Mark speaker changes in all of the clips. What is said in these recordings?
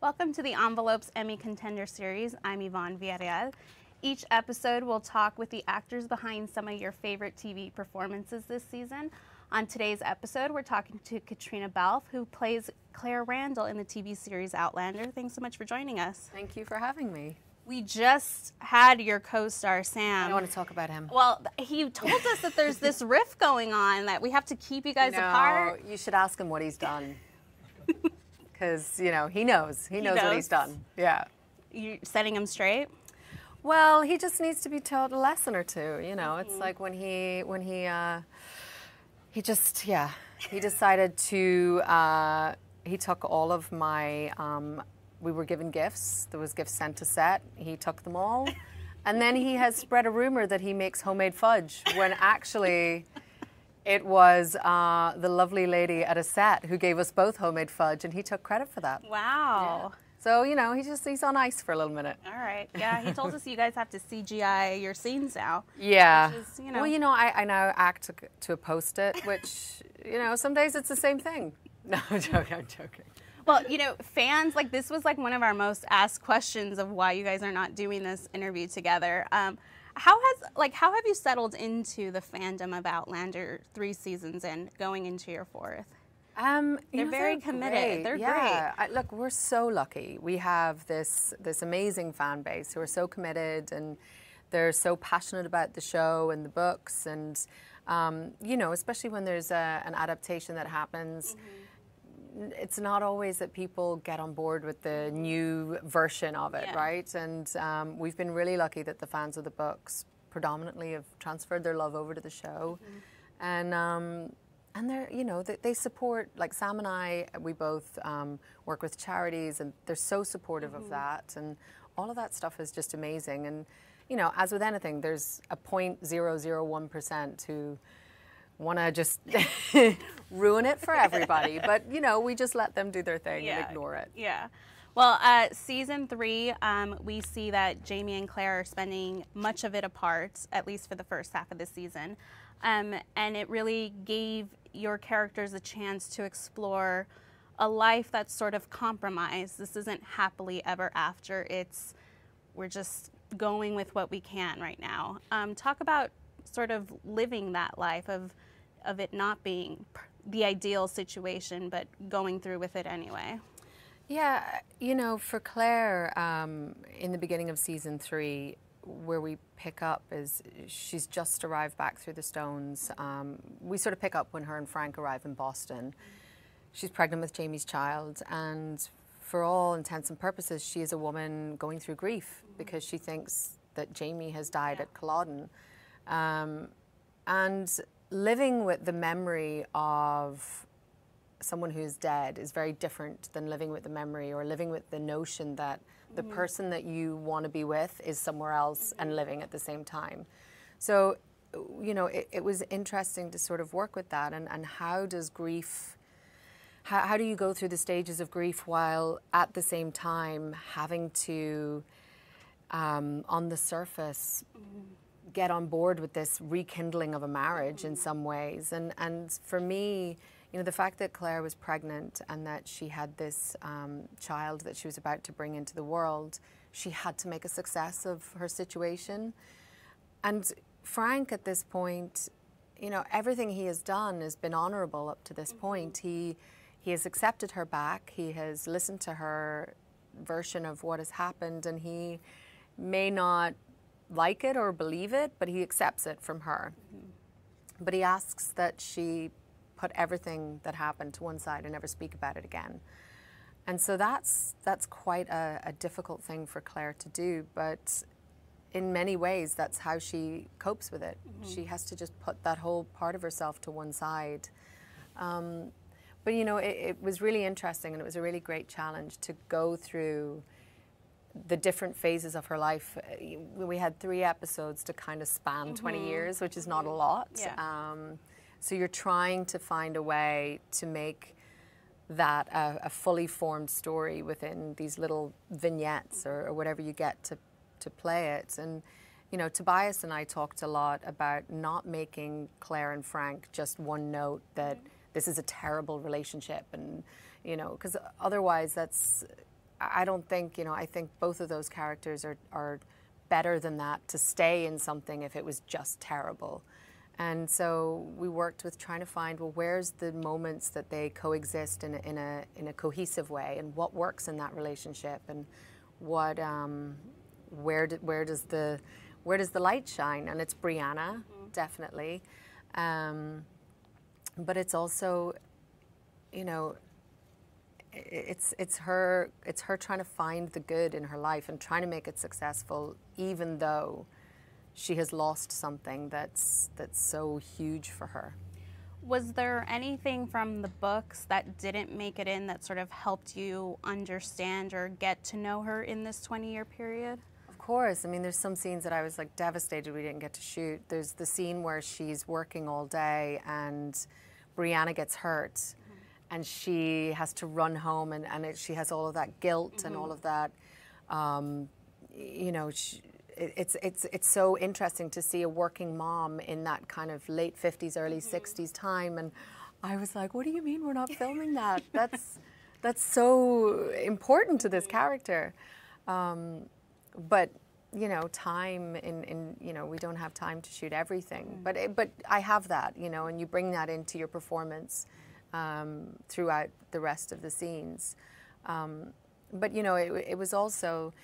Speaker 1: Welcome to the Envelopes Emmy Contender Series. I'm Yvonne Villarreal. Each episode will talk with the actors behind some of your favorite TV performances this season. On today's episode, we're talking to Caitriona Balfe, who plays Claire Randall in the TV series Outlander. Thanks so much for joining us.
Speaker 2: Thank you for having me.
Speaker 1: We just had your co-star, Sam.
Speaker 2: I don't want to talk about him.
Speaker 1: Well, he told us that there's this riff going on, that we have to keep you guys apart.
Speaker 2: You should ask him what he's done. Because, you know, he knows. He knows what he's done. Yeah.
Speaker 1: You setting him straight?
Speaker 2: Well, he just needs to be taught a lesson or two. You know, it's like when he decided to, he took all of my, we were given gifts. There was gifts sent to set. He took them all. And then he has spread a rumor that he makes homemade fudge when actually it was the lovely lady at a set who gave us both homemade fudge, and he took credit for that.
Speaker 1: Wow.
Speaker 2: Yeah. So, you know, he's on ice for a little minute.
Speaker 1: All right. Yeah, he told us you guys have to CGI your scenes now.
Speaker 2: Yeah.
Speaker 1: Which is, you know.
Speaker 2: Well, you know, I now act to a Post-it, which, you know, some days it's the same thing. No, I'm joking.
Speaker 1: Well, you know, fans, like, this was like one of our most asked questions of why you guys are not doing this interview together. How have you settled into the fandom of Outlander 3 seasons and going into your 4th? They're very committed. They're great.
Speaker 2: Look, we're so lucky. We have this amazing fan base who are so committed, and they're so passionate about the show and the books, and you know, especially when there's an adaptation that happens. It's not always that people get on board with the new version of it, right? And we've been really lucky that the fans of the books predominantly have transferred their love over to the show, and they're, you know, they support, like Sam and I, we both work with charities, and they're so supportive of that, and all of that stuff is just amazing. And, you know, as with anything, there's a 0.001% who want to just ruin it for everybody. But, you know, we just let them do their thing and ignore it.
Speaker 1: Yeah. Well, season 3, we see that Jamie and Claire are spending much of it apart, at least for the first half of the season. And it really gave your characters a chance to explore a life that's sort of compromised. This isn't happily ever after. We're just going with what we can right now. Talk about sort of living that life of it not being the ideal situation, but going through with it anyway.
Speaker 2: Yeah, you know, for Claire, in the beginning of season 3, where we pick up is she's just arrived back through the Stones. We sort of pick up when her and Frank arrive in Boston. She's pregnant with Jamie's child, and for all intents and purposes, she is a woman going through grief because she thinks that Jamie has died at Culloden. And living with the memory of someone who's dead is very different than living with the memory or living with the notion that the person that you want to be with is somewhere else and living at the same time. So, you know, it was interesting to sort of work with that, and how does grief, how do you go through the stages of grief while at the same time having to, on the surface, get on board with this rekindling of a marriage in some ways. And for me, you know, the fact that Claire was pregnant and that she had this child that she was about to bring into the world, she had to make a success of her situation. And Frank, at this point, you know, everything he has done has been honorable up to this point. He has accepted her back. He has listened to her version of what has happened, and he may not like it or believe it, but he accepts it from her. But he asks that she put everything that happened to one side and never speak about it again. And so that's quite a difficult thing for Claire to do, but in many ways that's how she copes with it. She has to just put that whole part of herself to one side. But you know, it was really interesting, and it was a really great challenge to go through the different phases of her life. We had 3 episodes to kind of span 20 years, which is not a lot.
Speaker 1: Yeah.
Speaker 2: So you're trying to find a way to make that a fully formed story within these little vignettes or whatever you get to play it. And, you know, Tobias and I talked a lot about not making Claire and Frank just one note that this is a terrible relationship, and, you know, because otherwise that's I don't think, you know, I think both of those characters are better than that to stay in something if it was just terrible. And so we worked with trying to find, well, where's the moments that they coexist in a cohesive way, and what works in that relationship, and what where does the light shine? And it's Brianna, definitely, but it's also, you know, it's her trying to find the good in her life and trying to make it successful, even though she has lost something that's so huge for her.
Speaker 1: Was there anything from the books that didn't make it in that sort of helped you understand or get to know her in this 20-year period?
Speaker 2: Of course. I mean, there's some scenes that I was like devastated we didn't get to shoot. There's the scene where she's working all day and Brianna gets hurt, and she has to run home, and she has all of that guilt and all of that, you know, it's so interesting to see a working mom in that kind of late 50s, early 60s time. And I was like, what do you mean we're not filming that? That's so important to this character. But, you know, time you know, we don't have time to shoot everything. But I have that, you know, and you bring that into your performance throughout the rest of the scenes. But, you know, it was also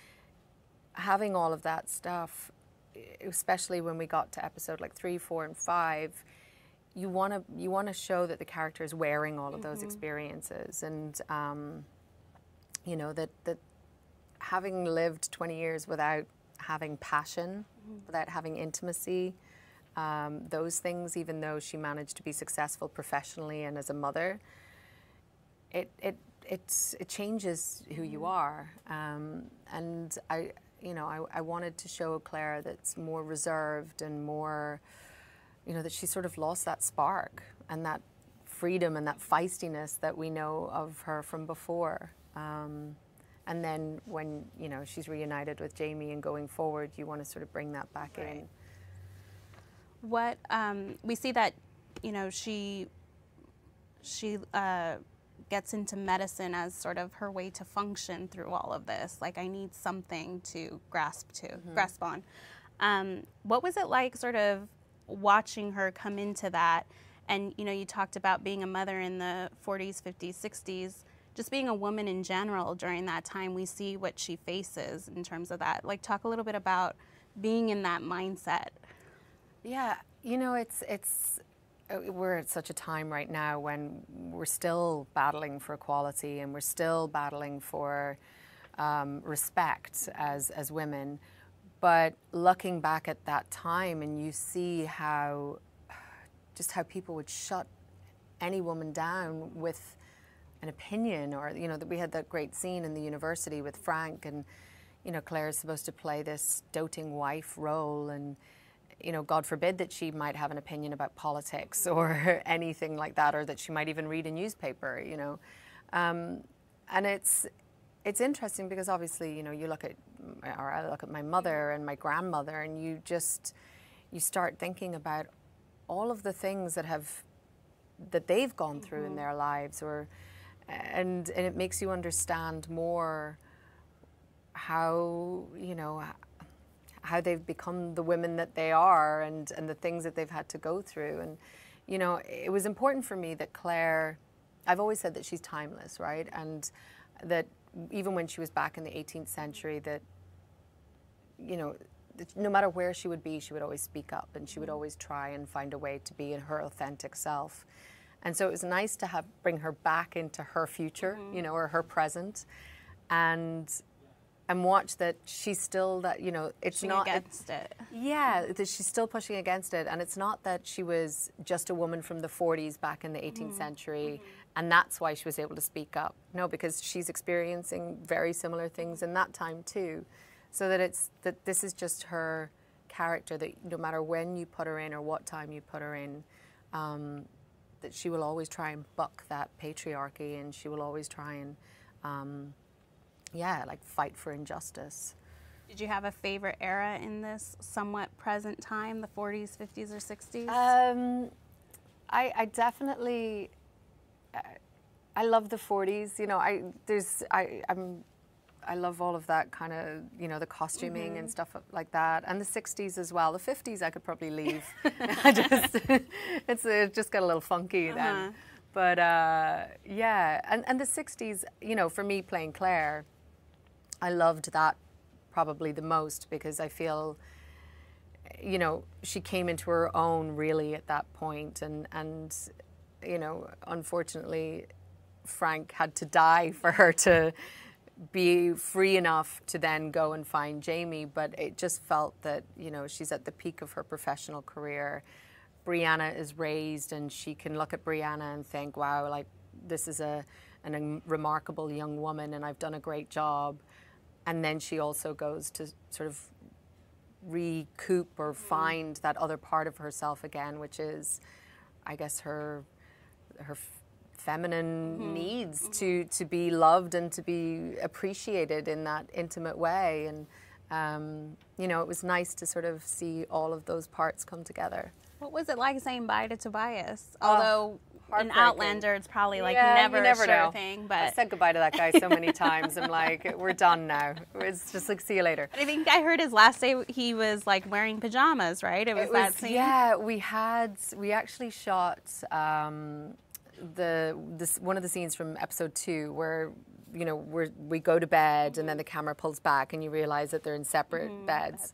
Speaker 2: having all of that stuff, especially when we got to episode like 3, 4, and 5, you want to show that the character is wearing all of those experiences, and you know, that having lived 20 years without having passion, without having intimacy, those things, even though she managed to be successful professionally and as a mother, it changes who you are, and I wanted to show Claire that's more reserved and more, you know, that she sort of lost that spark and that freedom and that feistiness that we know of her from before. And then when, you know, she's reunited with Jamie and going forward, you want to sort of bring that back in.
Speaker 1: What we see that, you know, she gets into medicine as sort of her way to function through all of this. Like, I need something to grasp on. What was it like sort of watching her come into that? And, you know, you talked about being a mother in the 40s, 50s, 60s, just being a woman in general during that time. We see what she faces in terms of that. Like, talk a little bit about being in that mindset.
Speaker 2: Yeah, you know, we're at such a time right now when we're still battling for equality, and we're still battling for respect as women. But looking back at that time, and you see how people would shut any woman down with an opinion, or, you know, that we had that great scene in the university with Frank, and, you know, Claire's supposed to play this doting wife role, and, you know, God forbid that she might have an opinion about politics or anything like that, or that she might even read a newspaper, you know. And it's interesting because obviously, you know, I look at my mother and my grandmother, and you start thinking about all of the things that they've gone through in their lives, and it makes you understand more how, you know, how they've become the women that they are, and the things that they've had to go through. And, you know, it was important for me that Claire, I've always said that she's timeless, right? And that even when she was back in the 18th century, that, you know, no matter where she would be, she would always speak up, and she would always try and find a way to be in her authentic self. And so it was nice to bring her back into her future, you know, or her present, and watch that she's still that, you know, it's
Speaker 1: pushing
Speaker 2: not
Speaker 1: against it.
Speaker 2: Yeah, that she's still pushing against it, and it's not that she was just a woman from the 40s back in the 18th century, and that's why she was able to speak up. No, because she's experiencing very similar things in that time too. So that this is just her character, that no matter when you put her in or what time you put her in, that she will always try and buck that patriarchy, and she will always try and like fight for injustice.
Speaker 1: Did you have a favorite era in this somewhat present time, the 40s, 50s, or 60s?
Speaker 2: I definitely, I love the 40s. You know, I love all of that kind of, you know, the costuming and stuff like that, and the 60s as well. The 50s I could probably leave. It just got a little funky then. But yeah, and the 60s, you know, for me playing Claire, I loved that probably the most, because I feel, you know, she came into her own really at that point, and you know, unfortunately, Frank had to die for her to be free enough to then go and find Jamie. But it just felt that, you know, she's at the peak of her professional career. Brianna is raised, and she can look at Brianna and think, wow, like, this is a remarkable young woman, and I've done a great job. And then she also goes to sort of recoup or find that other part of herself again, which is, I guess, her feminine needs to be loved and to be appreciated in that intimate way. And you know, it was nice to sort of see all of those parts come together.
Speaker 1: What was it like saying bye to Tobias? Although in Outlander, it's probably like never a sure thing. But
Speaker 2: I said goodbye to that guy so many times. I'm like, we're done now. It's just like, see you later.
Speaker 1: I think I heard his last day he was like wearing pajamas, right? It was that scene.
Speaker 2: Yeah, we actually shot one of the scenes from episode 2 where, you know, we go to bed and then the camera pulls back and you realize that they're in separate beds.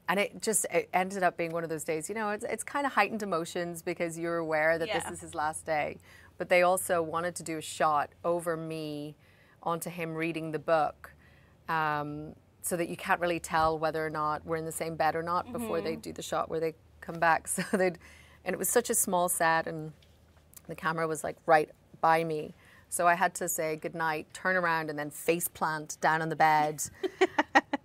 Speaker 2: And it ended up being one of those days, you know, it's kind of heightened emotions because you're aware that this is his last day. But they also wanted to do a shot over me onto him reading the book, so that you can't really tell whether or not we're in the same bed or not before they do the shot where they come back. So and it was such a small set, and the camera was like right by me. So I had to say goodnight, turn around, and then face plant down on the bed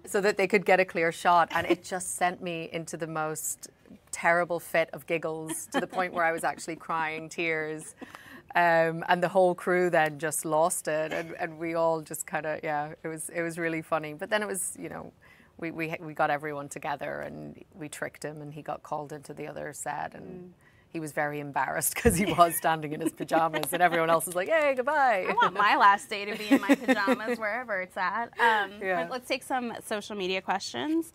Speaker 2: so that they could get a clear shot. And it just sent me into the most terrible fit of giggles to the point where I was actually crying tears. And the whole crew then just lost it. And we all just kind of, it was really funny. But then it was, you know, we got everyone together and we tricked him, and he got called into the other set, and he was very embarrassed because he was standing in his pajamas and everyone else was like, "Hey, goodbye."
Speaker 1: I want my last day to be in my pajamas wherever it's at. Let's take some social media questions.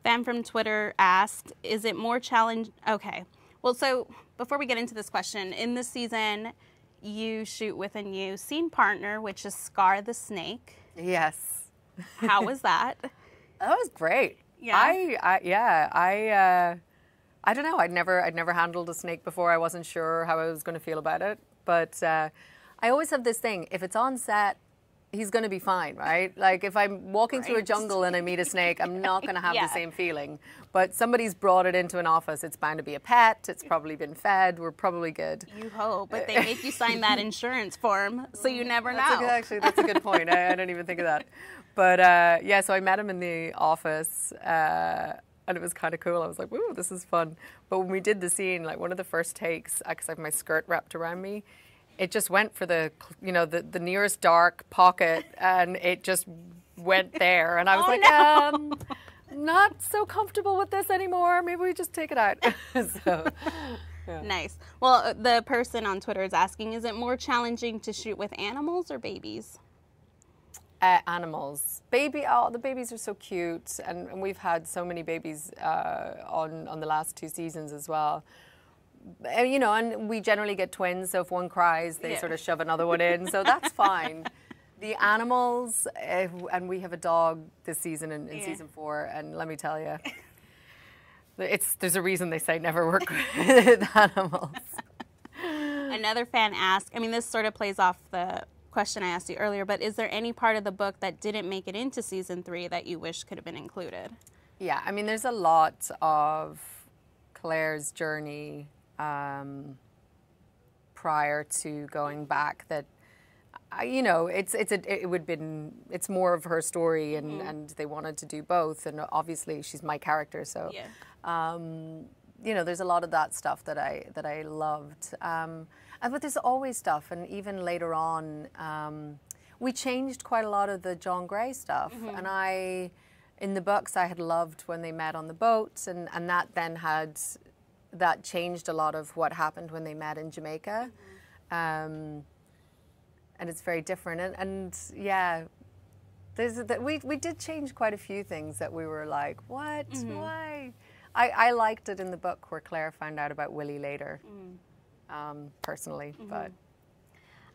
Speaker 1: Fan from Twitter asked, is it more challenging? Okay. Well, so before we get into this question, in this season, you shoot with a new scene partner, which is Scar the Snake.
Speaker 2: Yes.
Speaker 1: How was that?
Speaker 2: That was great.
Speaker 1: Yeah.
Speaker 2: I don't know. I'd never handled a snake before. I wasn't sure how I was going to feel about it. But I always have this thing. If it's on set, he's going to be fine, right? Like if I'm walking through a jungle and I meet a snake, I'm not going to have the same feeling. But somebody's brought it into an office. It's bound to be a pet. It's probably been fed. We're probably good.
Speaker 1: You hope. But they make you sign that insurance form, so you never know.
Speaker 2: Actually, that's a good point. I didn't even think of that. But yeah, so I met him in the office. And it was kind of cool. I was like, "Woo, this is fun." But when we did the scene, like one of the first takes, because I have my skirt wrapped around me, it just went for the nearest dark pocket, and it just went there. And I was not so comfortable with this anymore. Maybe we just take it out. So, yeah.
Speaker 1: Nice. Well, the person on Twitter is asking, is it more challenging to shoot with animals or babies?
Speaker 2: Animals. The babies are so cute, and we've had so many babies on the last 2 seasons as well. You know, and we generally get twins, so if one cries, they sort of shove another one in, so that's fine. The animals, and we have a dog this season in season 4, and let me tell you, there's a reason they say never work with animals.
Speaker 1: Another fan asked, I mean, this sort of plays off the question I asked you earlier, but is there any part of the book that didn't make it into season 3 that you wish could have been included? Yeah,
Speaker 2: I mean, there's a lot of Claire's journey prior to going back that, you know, it's more of her story, and they wanted to do both, and obviously she's my character, so you know, there's a lot of that stuff that I loved. But there's always stuff, and even later on, we changed quite a lot of the John Gray stuff. And in the books, I had loved when they met on the boat, and that changed a lot of what happened when they met in Jamaica. And it's very different. And yeah, We did change quite a few things that we were like, what? Why? I liked it in the book where Claire found out about Willie later, personally. But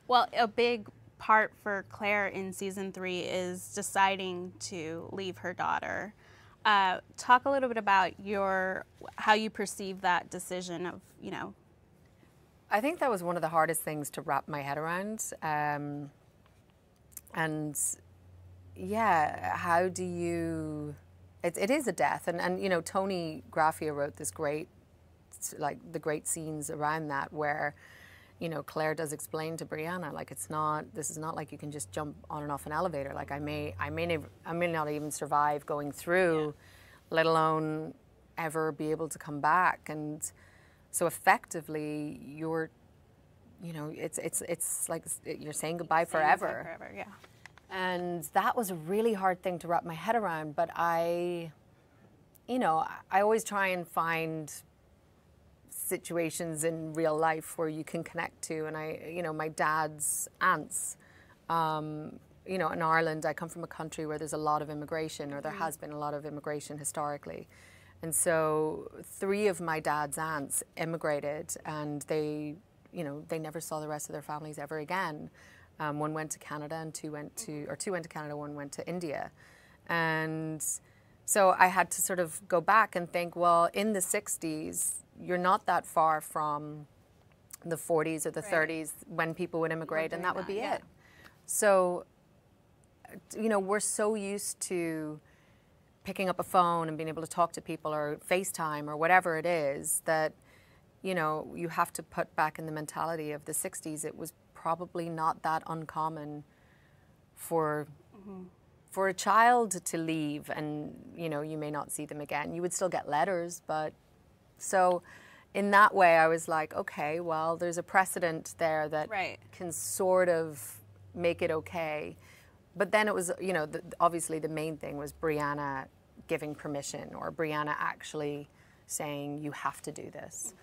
Speaker 1: well, a big part for Claire in season 3 is deciding to leave her daughter. Talk a little bit about how you perceive that decision of, you know.
Speaker 2: I think that was one of the hardest things to wrap my head around. And yeah, how do you, it is a death. And you know, Tony Graffia wrote this great, like the great scenes around that where, you know, Claire does explain to Brianna, like, this is not like you can just jump on and off an elevator. Like I may not even survive going through, let alone ever be able to come back. And so effectively you know, it's like you're saying goodbye forever.
Speaker 1: Forever, yeah.
Speaker 2: And that was a really hard thing to wrap my head around. But I always try and find situations in real life where you can connect to. And you know, my dad's aunts, you know, in Ireland, I come from a country where there's a lot of immigration, or there has been a lot of immigration historically. And so 3 of my dad's aunts immigrated, and they, you know, they never saw the rest of their families ever again. One went to Canada and two went to Canada, one went to India. And so I had to sort of go back and think, well, in the 60s, you're not that far from the 40s or the 30s when people would immigrate, and that would be it. So, you know, we're so used to picking up a phone and being able to talk to people, or FaceTime, or whatever it is, that, you know, you have to put back in the mentality of the 60s. It was probably not that uncommon for a child to leave, and, you know, you may not see them again. You would still get letters, but so in that way I was like, okay, well, there's a precedent there that can sort of make it okay. But then it was, you know, obviously the main thing was Brianna giving permission, or Brianna actually saying, you have to do this.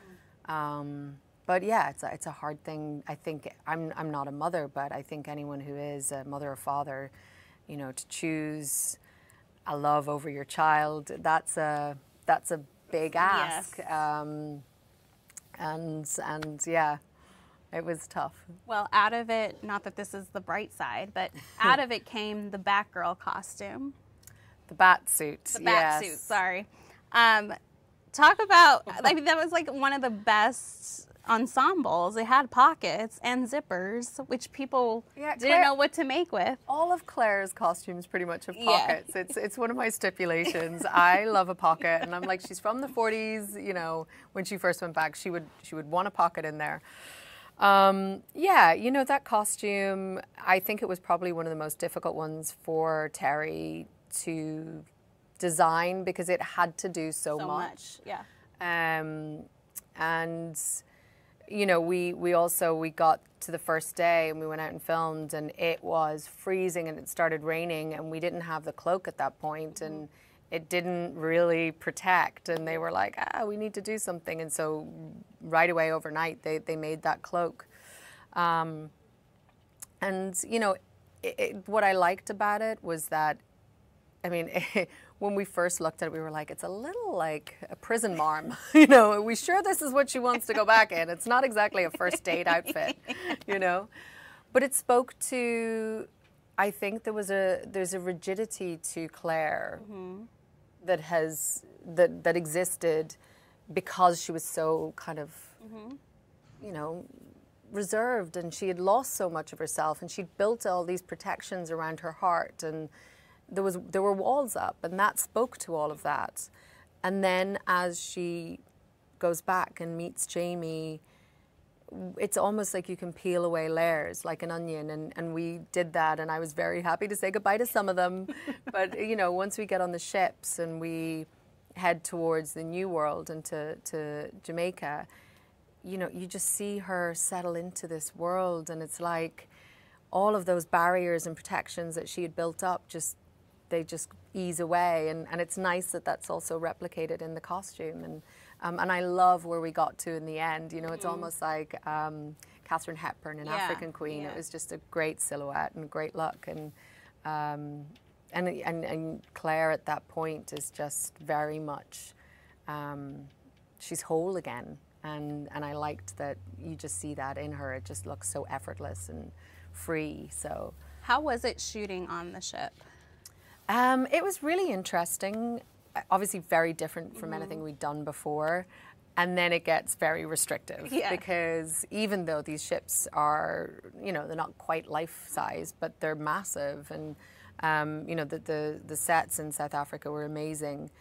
Speaker 2: But yeah, it's a hard thing. I think I'm not a mother, but I think anyone who is a mother or father, you know, to choose a love over your child, that's a big ask. And yeah, it was tough.
Speaker 1: Well, out of it, not that this is the bright side, but out of it came the Batgirl costume.
Speaker 2: The bat suit.
Speaker 1: The bat suit, sorry. Talk about, I mean, that was like one of the best ensembles. It had pockets and zippers, which people didn't know what to make with.
Speaker 2: All of Claire's costumes pretty much have pockets. It's one of my stipulations. I love a pocket, and I'm like, she's from the 40s, you know, when she first went back, she would want a pocket in there. Yeah, you know, that costume, I think it was probably one of the most difficult ones for Terry to design, because it had to do so much.
Speaker 1: Yeah.
Speaker 2: And you know, we got to the first day and we went out and filmed, and it was freezing and it started raining, and we didn't have the cloak at that point, and it didn't really protect, and they were like, we need to do something. And so right away, overnight, they made that cloak. And you know, what I liked about it was that, I mean, when we first looked at it, we were like, it's a little like a prison marm. You know, are we sure this is what she wants to go back in? It's not exactly a first date outfit, you know. But it spoke to, I think there's a rigidity to Claire that existed because she was so kind of, you know, reserved, and she had lost so much of herself, and she'd built all these protections around her heart, and there were walls up, and that spoke to all of that. And then as she goes back and meets Jamie, it's almost like you can peel away layers like an onion, and we did that, and I was very happy to say goodbye to some of them. But you know, once we get on the ships and we head towards the New World and to Jamaica, you know, you just see her settle into this world, and it's like all of those barriers and protections that she had built up, they just ease away, and it's nice that that's also replicated in the costume, and I love where we got to in the end. You know, it's almost like Katharine Hepburn in African Queen. It was just a great silhouette and great look, and and Claire at that point is just very much, she's whole again. And I liked that you just see that in her. It just looks so effortless and free. So
Speaker 1: how was it shooting on the ship?
Speaker 2: It was really interesting. Obviously very different from anything we'd done before. And then it gets very restrictive because even though these ships are, you know, they're not quite life size, but they're massive. And, you know, the sets in South Africa were amazing.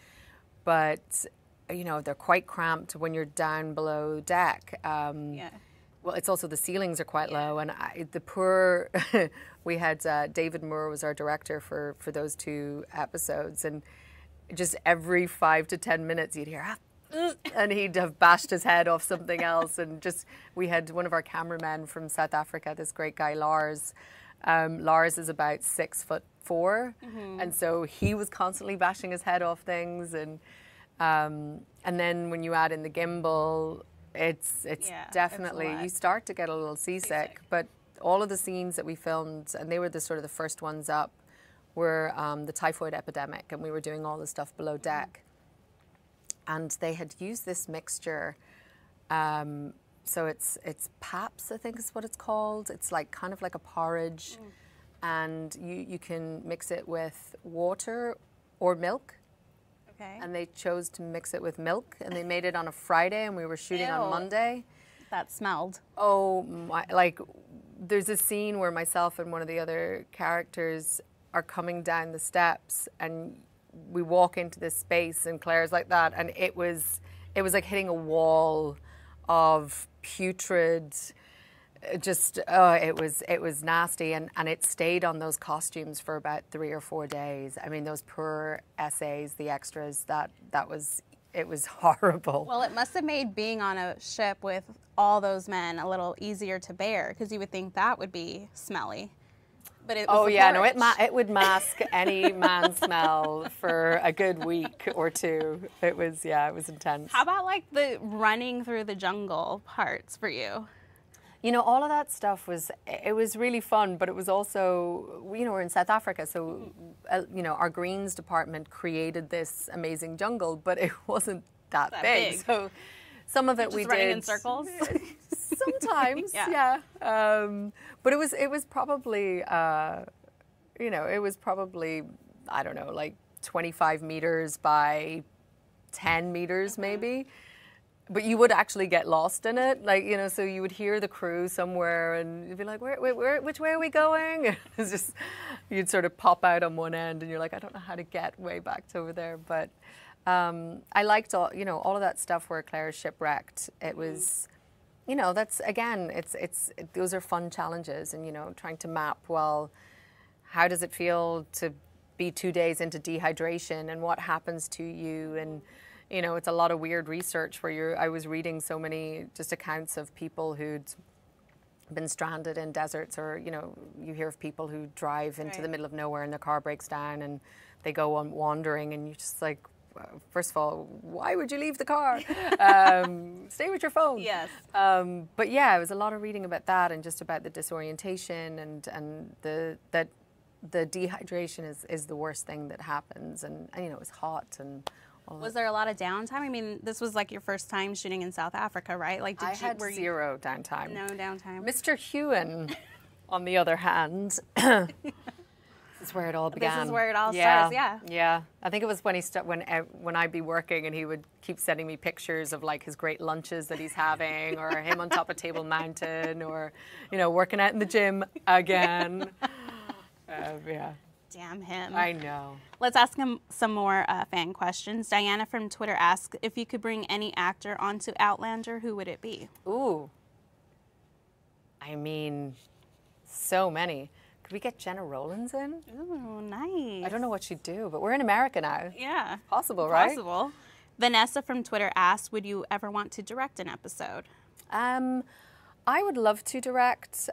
Speaker 2: But, you know, they're quite cramped when you're down below deck. Well, it's also the ceilings are quite low. And we had David Moore was our director for those 2 episodes. And just every 5 to 10 minutes you'd hear, and he'd have bashed his head off something else. And just, we had one of our cameramen from South Africa, this great guy, Lars. Lars is about 6'4", and so he was constantly bashing his head off things. And then when you add in the gimbal, it's definitely, you start to get a little seasick. But all of the scenes that we filmed, and they were the sort of the first ones up, were the typhoid epidemic, and we were doing all the stuff below deck. And they had used this mixture, so it's paps, I think is what it's called. It's like kind of like a porridge, and you can mix it with water or milk.
Speaker 1: Okay.
Speaker 2: And they chose to mix it with milk, and they made it on a Friday, and we were shooting on Monday.
Speaker 1: That smelled.
Speaker 2: Oh my! Like, there's a scene where myself and one of the other characters are coming down the steps, and we walk into this space, and Claire's like that, and it was like hitting a wall of putrid, just it was nasty, and it stayed on those costumes for about 3 or 4 days. I mean, those poor essays, the extras, it was horrible.
Speaker 1: Well, it must have made being on a ship with all those men a little easier to bear, because you would think that would be smelly. But it was
Speaker 2: it would mask any man smell for a good week or 2. It was intense.
Speaker 1: How about like the running through the jungle parts for you?
Speaker 2: You know, all of that stuff was really fun, but it was also, you know, we're in South Africa, so, you know, our greens department created this amazing jungle, but it wasn't that big. So some of it we did.
Speaker 1: Running in circles?
Speaker 2: Sometimes, yeah. But it was probably, you know, it was probably, I don't know, like 25 meters by 10 meters maybe. But you would actually get lost in it, like, you know, so you would hear the crew somewhere and you'd be like, which way are we going? It's just, you'd sort of pop out on one end and you're like, I don't know how to get way back to over there. But I liked all, you know, all of that stuff where Claire's shipwrecked. It was, you know, that's, again, those are fun challenges, and, you know, trying to map, well, how does it feel to be 2 days into dehydration, and what happens to you? And, you know, it's a lot of weird research where I was reading so many just accounts of people who'd been stranded in deserts, or, you know, you hear of people who drive into the middle of nowhere and their car breaks down and they go on wandering, and you're just like, first of all, why would you leave the car? Stay with your phone.
Speaker 1: Yes.
Speaker 2: But yeah, it was a lot of reading about that, and just about the disorientation, and the dehydration is the worst thing that happens, and you know, it's hot and all
Speaker 1: Was there a lot of downtime? I mean, this was like your first time shooting in South Africa, right? Like,
Speaker 2: I had zero downtime.
Speaker 1: No downtime.
Speaker 2: Mr. Hewen, on the other hand, this is where it all began.
Speaker 1: This is where it all starts, yeah.
Speaker 2: Yeah, I think it was when I'd be working and he would keep sending me pictures of like his great lunches that he's having, or him on top of Table Mountain, or, you know, working out in the gym again. Yeah.
Speaker 1: Damn him.
Speaker 2: I know.
Speaker 1: Let's ask him some more fan questions. Diana from Twitter asks, if you could bring any actor onto Outlander, who would it be?
Speaker 2: Ooh. I mean, so many. Could we get Jenna Rollins in?
Speaker 1: Ooh, nice.
Speaker 2: I don't know what she'd do, but we're in America now.
Speaker 1: Yeah.
Speaker 2: Possible, right?
Speaker 1: Possible. Vanessa from Twitter asks, would you ever want to direct an episode?
Speaker 2: I would love to direct.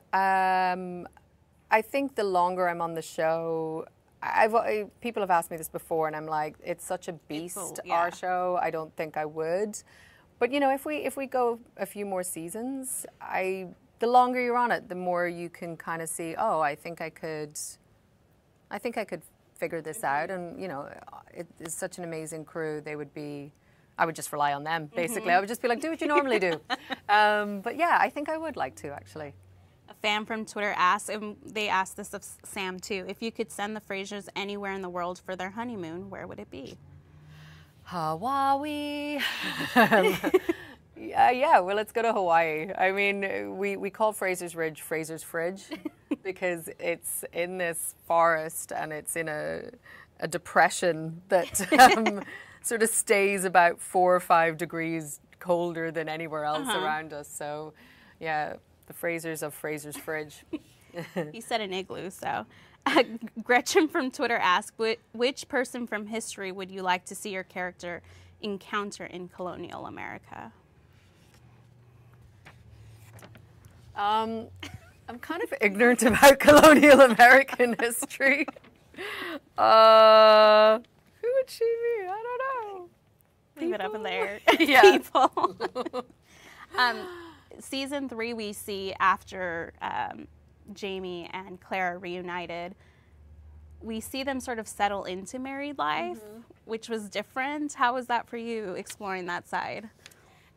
Speaker 2: I think the longer I'm on the show, people have asked me this before, and I'm like, it's such a beast, our show. I don't think I would. But, you know, if we go a few more seasons, the longer you're on it, the more you can kind of see, oh, I think I could figure this out. And, you know, it's such an amazing crew. I would just rely on them, basically. I would just be like, do what you normally do. But yeah, I think I would like to, actually.
Speaker 1: A fan from Twitter asked, and they asked this of Sam too, if you could send the Frasers anywhere in the world for their honeymoon, where would it be?
Speaker 2: Hawaii. Yeah, well, let's go to Hawaii. I mean, we call Fraser's Ridge Fraser's Fridge because it's in this forest and it's in a depression that sort of stays about 4 or 5 degrees colder than anywhere else around us. So, yeah, the Frasers of Fraser's Fridge.
Speaker 1: He said an igloo, so. Gretchen from Twitter asked, which person from history would you like to see your character encounter in colonial America?
Speaker 2: I'm kind of ignorant about colonial American history. Who would she be? I don't know.
Speaker 1: Leave it up in the air.
Speaker 2: Yeah.
Speaker 1: People. Season 3 we see after Jamie and Claire are reunited, we see them sort of settle into married life, which was different. How was that for you, exploring that side?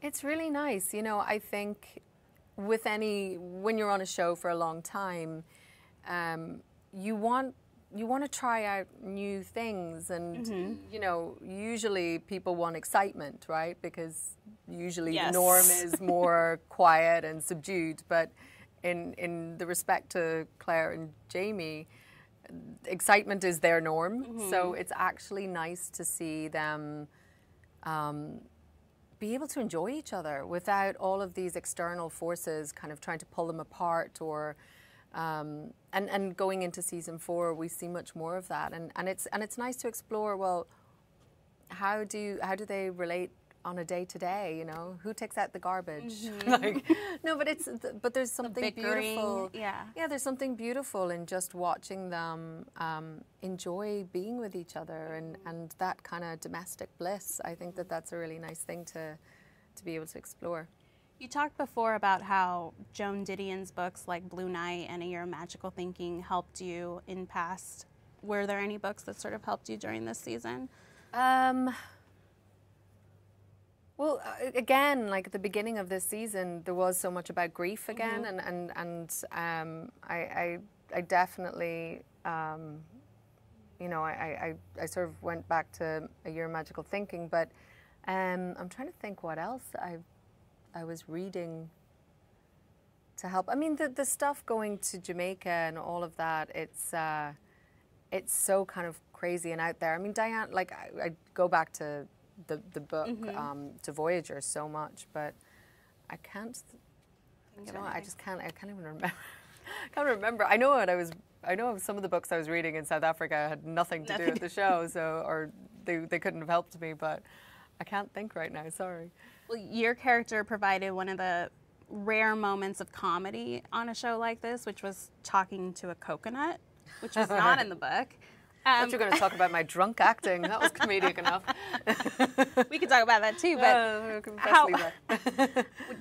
Speaker 2: It's really nice. You know, I think when you're on a show for a long time, you want to try out new things, and you know, usually people want excitement, right? Because usually the norm is more quiet and subdued. But in the respect to Claire and Jamie, excitement is their norm. So it's actually nice to see them be able to enjoy each other without all of these external forces kind of trying to pull them apart. Or and going into season 4, we see much more of that, and it's nice to explore. Well, how do they relate on a day-to-day, you know? Who takes out the garbage? Like, no, but there's something beautiful.
Speaker 1: Yeah,
Speaker 2: there's something beautiful in just watching them enjoy being with each other, and that kind of domestic bliss. I think that's a really nice thing to be able to explore.
Speaker 1: You talked before about how Joan Didion's books like Blue Night and A Year of Magical Thinking helped you in past. Were there any books that sort of helped you during this season?
Speaker 2: Well, again, like at the beginning of this season, there was so much about grief again, and I definitely, you know, I sort of went back to A Year of Magical Thinking, but I'm trying to think what else I was reading to help. I mean, the stuff going to Jamaica and all of that, it's so kind of crazy and out there. I mean, Diane, like I go back to the book to Voyager so much, but I can't. You know, I can't even remember. I can't remember. I know some of the books I was reading in South Africa had nothing to do with the show, or they couldn't have helped me, but I can't think right now. Sorry.
Speaker 1: Well, your character provided one of the rare moments of comedy on a show like this, which was talking to a coconut, which was not in the book.
Speaker 2: I thought you were going to talk about my drunk acting. That was comedic enough.
Speaker 1: We could talk about that too, but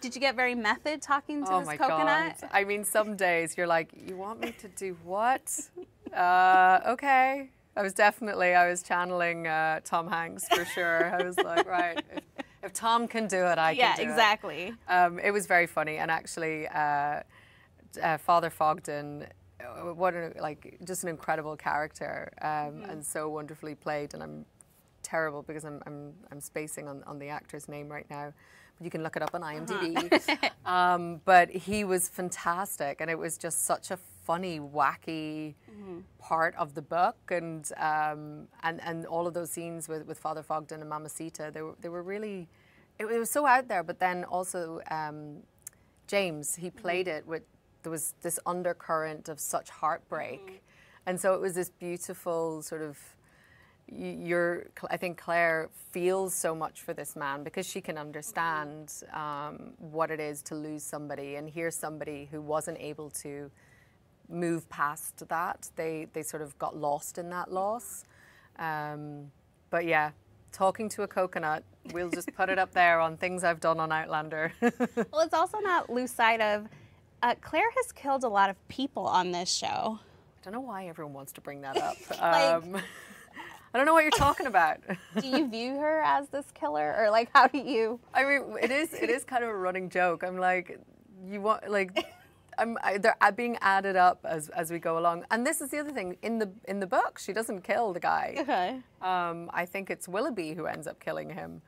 Speaker 1: did you get very method talking to this coconut?
Speaker 2: God. I mean, some days you're like, you want me to do what? Okay. I was channeling Tom Hanks for sure. I was like, right, if Tom can do it, I can do it.
Speaker 1: Yeah, exactly.
Speaker 2: It was very funny, and actually, Father Fogden, just an incredible character, and so wonderfully played. And I'm terrible because I'm spacing on the actor's name right now, but you can look it up on IMDb. But he was fantastic, and it was just such a funny, wacky part of the book, and all of those scenes with Father Fogden and Mamacita, they were really, it was so out there. But then also James, he played it with, there was this undercurrent of such heartbreak, and so it was this beautiful sort of, I think Claire feels so much for this man because she can understand what it is to lose somebody and hear somebody who wasn't able to move past that. They sort of got lost in that loss. But yeah, talking to a coconut, we'll just put it up there on things I've done on Outlander.
Speaker 1: Well, let's also not lose sight of Claire has killed a lot of people on this show.
Speaker 2: don't know why everyone wants to bring that up. I don't know what you're talking about.
Speaker 1: Do you view her as this killer, or like how do you?
Speaker 2: I mean, it is kind of a running joke. I'm like, you want like, they're being added up as we go along. And this is the other thing in the book. She doesn't kill the guy.
Speaker 1: Okay.
Speaker 2: I think it's Willoughby who ends up killing him.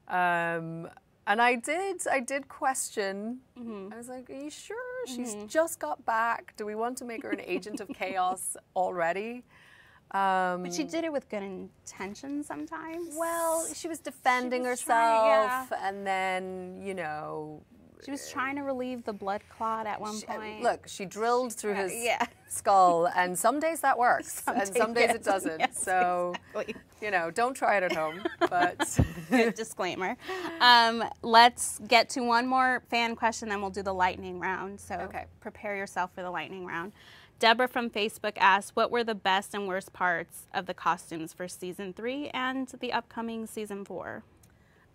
Speaker 2: And I did question. I was like, are you sure? She's just got back. Do we want to make her an agent of chaos already?
Speaker 1: But she did it with good intentions sometimes.
Speaker 2: Well, she was defending herself, and then, you know...
Speaker 1: She was trying to relieve the blood clot at one point.
Speaker 2: Look, she drilled through his skull, and some days that works, and some days it doesn't.
Speaker 1: Yes,
Speaker 2: so, you know, don't try it at home, but...
Speaker 1: Disclaimer. Let's get to one more fan question, then we'll do the lightning round. So prepare yourself for the lightning round. Deborah from Facebook asked, what were the best and worst parts of the costumes for season 3 and the upcoming season 4?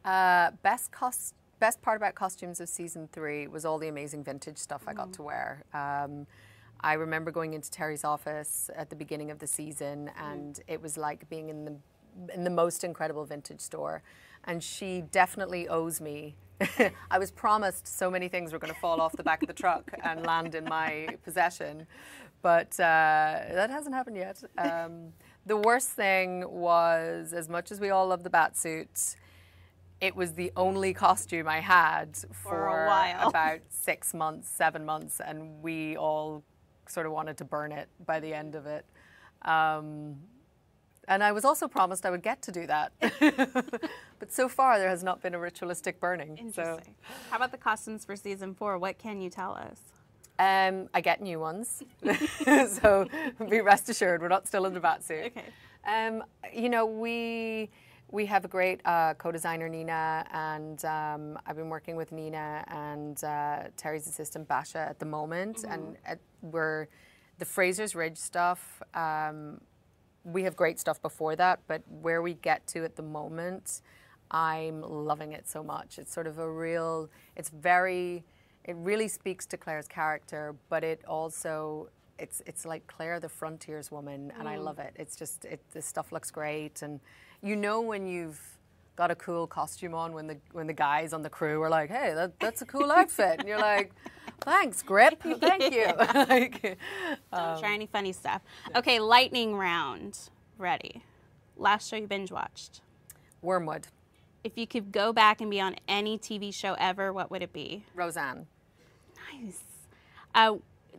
Speaker 2: Best part about costumes of season 3 was all the amazing vintage stuff I got to wear. I remember going into Terry's office at the beginning of the season, and it was like being in the most incredible vintage store. And she definitely owes me. I was promised so many things were going to fall off the back of the truck and land in my possession, but that hasn't happened yet. The worst thing was, as much as we all love the batsuit, it was the only costume I had for
Speaker 1: a while.
Speaker 2: About 6 months, 7 months, and we all sort of wanted to burn it by the end of it. And I was also promised I would get to do that. But so far, there has not been a ritualistic burning.
Speaker 1: Interesting. So. How about the costumes for season 4? What can you tell us?
Speaker 2: I get new ones. So be rest assured, we're not still in the batsuit.
Speaker 1: Okay.
Speaker 2: You know, we have a great co-designer, Nina, and I've been working with Nina and Terry's assistant, Basha, at the moment. And we're the Fraser's Ridge stuff. We have great stuff before that, but where we get to at the moment, I'm loving it so much. It's sort of a real, it really speaks to Claire's character, but it also, it's like Claire, the frontierswoman, woman, and I love it. It's just, this stuff looks great, and you know when you've got a cool costume on when the guys on the crew are like, hey, that's a cool outfit, and you're like, thanks, Grip, thank you.
Speaker 1: Don't try any funny stuff. Okay, lightning round. Ready. Last show you binge watched?
Speaker 2: Wormwood.
Speaker 1: If you could go back and be on any TV show ever, what would it be?
Speaker 2: Roseanne.
Speaker 1: Nice.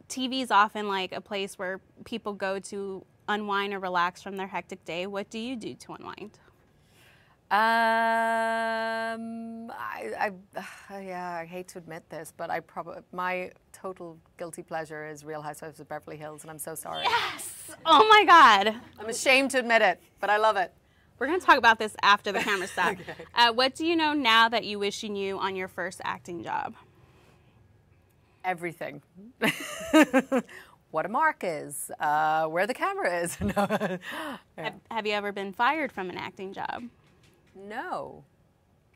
Speaker 1: TV is often like a place where people go to unwind or relax from their hectic day. What do you do to unwind?
Speaker 2: I hate to admit this, but my total guilty pleasure is Real Housewives of Beverly Hills, and I'm so sorry.
Speaker 1: Yes! Oh my God.
Speaker 2: I'm ashamed to admit it, but I love it.
Speaker 1: We're going to talk about this after the camera stop. What do you know now that you wish you knew on your first acting job?
Speaker 2: Everything. What a mark is, where the camera is.
Speaker 1: Have you ever been fired from an acting job?
Speaker 2: No.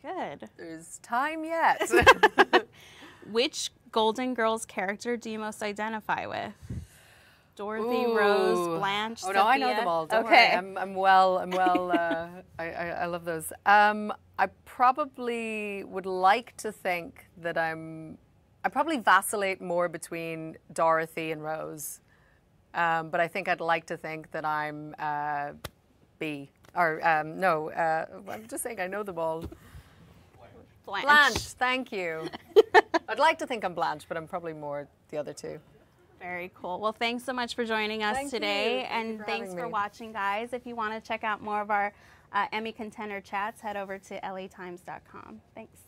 Speaker 1: Good.
Speaker 2: There's time yet.
Speaker 1: Which Golden Girls character do you most identify with? Dorothy, Rose, Blanche, Sophia?
Speaker 2: No, I know them all. Don't worry. I'm well. I love those. I probably would like to think that I probably vacillate more between Dorothy and Rose, but I think I'd like to think that I'm B. Or no, I'm just saying I know them all. Blanche, thank you. I'd like to think I'm Blanche, but I'm probably more the other two.
Speaker 1: Very cool. Well, thanks so much for joining us today. And thanks for watching, guys. If you want to check out more of our Emmy contender chats, head over to latimes.com. Thanks.